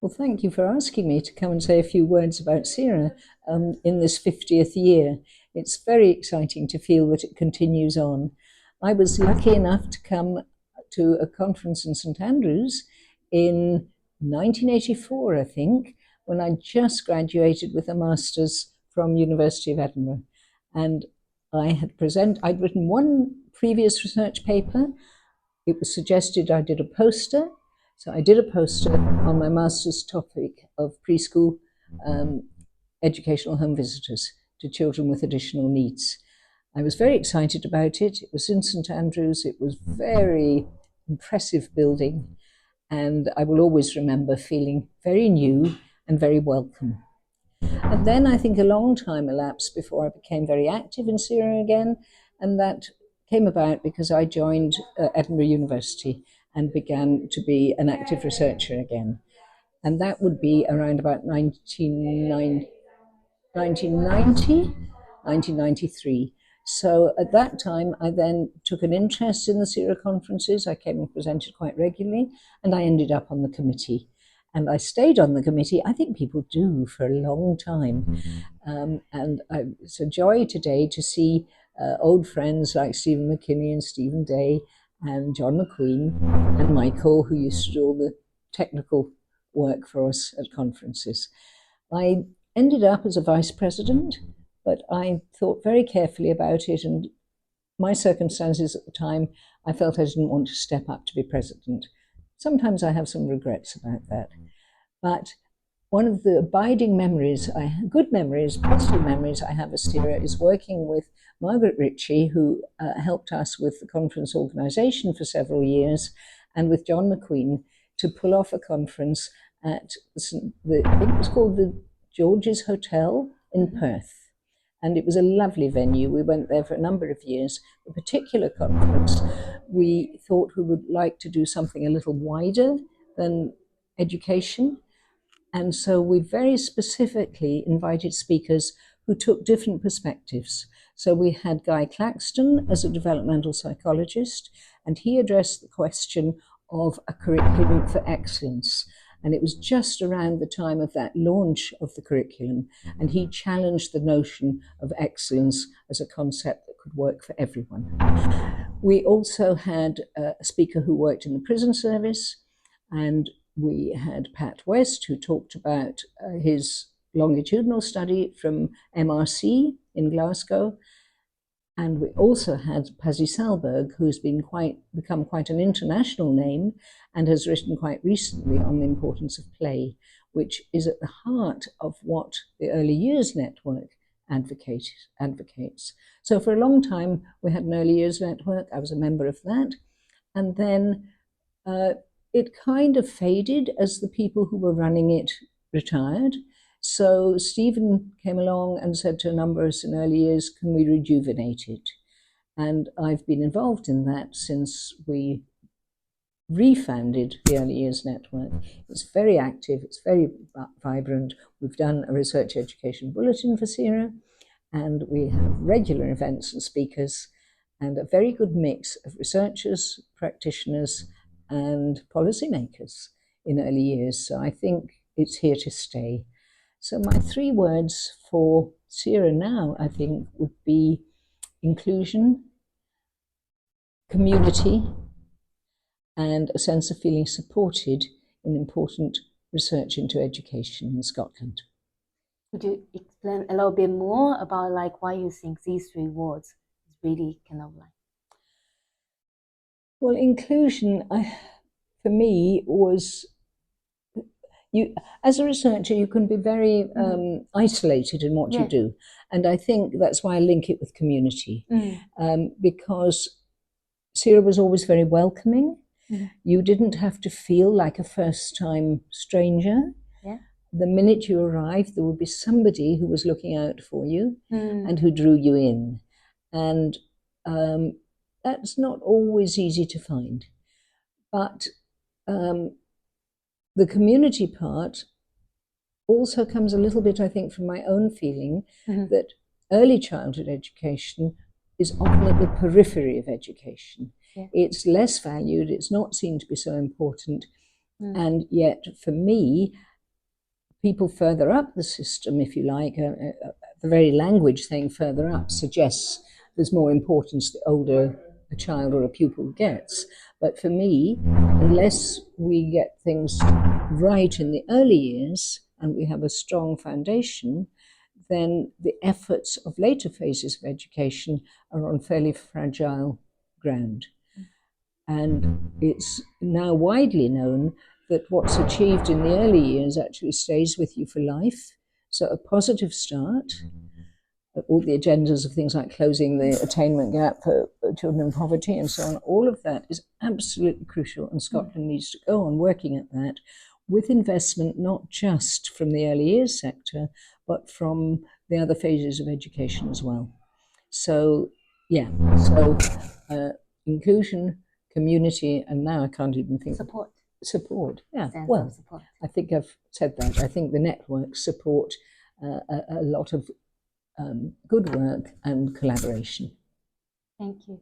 Well, thank you for asking me to come and say a few words about SERA in this 50th year. It's very exciting to feel that it continues on. I was lucky enough to come to a conference in St Andrews in 1984, I think, when I just graduated with a master's from University of Edinburgh. And I'd written one previous research paper. It was suggested I did a poster. So I did a poster on my master's topic of preschool educational home visitors to children with additional needs. I was very excited about it. It was in St Andrews. It was very impressive building. And I will always remember feeling very new and very welcome. And then I think a long time elapsed before I became very active in SERA again. And that came about because I joined Edinburgh University and began to be an active researcher again. And that would be around about 1990, 1993. So at that time, I then took an interest in the SERA conferences. I came and presented quite regularly, and I ended up on the committee. And I stayed on the committee, I think people do, for a long time. And it's a joy today to see old friends like Stephen McKinney and Stephen Day and John McQueen and Michael, who used to do all the technical work for us at conferences. I ended up as a vice president, but I thought very carefully about it, and my circumstances at the time, I felt I didn't want to step up to be president. Sometimes I have some regrets about that. But one of the abiding memories, good memories, positive memories I have of SERA is working with Margaret Ritchie, who helped us with the conference organisation for several years, and with John McQueen to pull off a conference at I think it was called the George's Hotel in Perth. And it was a lovely venue. We went there for a number of years. A particular conference, we thought we would like to do something a little wider than education. And so we very specifically invited speakers who took different perspectives. So we had Guy Claxton as a developmental psychologist, and he addressed the question of a curriculum for excellence. And it was just around the time of that launch of the curriculum, and he challenged the notion of excellence as a concept that could work for everyone. We also had a speaker who worked in the prison service, and we had Pat West, who talked about his longitudinal study from MRC in Glasgow. And we also had Pazzi Salberg, who's become quite an international name and has written quite recently on the importance of play, which is at the heart of what the Early Years Network advocates. So for a long time, we had an Early Years Network. I was a member of that. And then it kind of faded as the people who were running it retired. So Stephen came along and said to a number of us in early years, can we rejuvenate it? And I've been involved in that since we refounded the Early Years Network. It's very active, it's very vibrant. We've done a research education bulletin for SERA, and we have regular events and speakers, and a very good mix of researchers, practitioners, and policymakers in early years. So I think it's here to stay. So my 3 words for SERA now, I think, would be inclusion, community, and a sense of feeling supported in important research into education in Scotland. Could you explain a little bit more about why you think these 3 words is really Well, inclusion, for me, was as a researcher, you can be very isolated in what you do. And I think that's why I link it with community, because SERA was always very welcoming. You didn't have to feel like a first-time stranger. The minute you arrived, there would be somebody who was looking out for you and who drew you in. And that's not always easy to find. But the community part also comes a little bit, I think, from my own feeling that early childhood education is often at the periphery of education. It's less valued, it's not seen to be so important. And yet, for me, people further up the system, if you like, the very language thing further up suggests there's more importance the older a child or a pupil gets. But for me, unless we get things right in the early years and we have a strong foundation, then the efforts of later phases of education are on fairly fragile ground. And it's now widely known that what's achieved in the early years actually stays with you for life. So a positive start, all the agendas of things like closing the attainment gap for children in poverty and so on, all of that is absolutely crucial, and Scotland needs to go on working at that with investment not just from the early years sector, but from the other phases of education as well. So, yeah, so inclusion, community, and now I can't even think... Support, yeah. Well, support. I think I've said that. I think the networks support a lot of good work and collaboration. Thank you.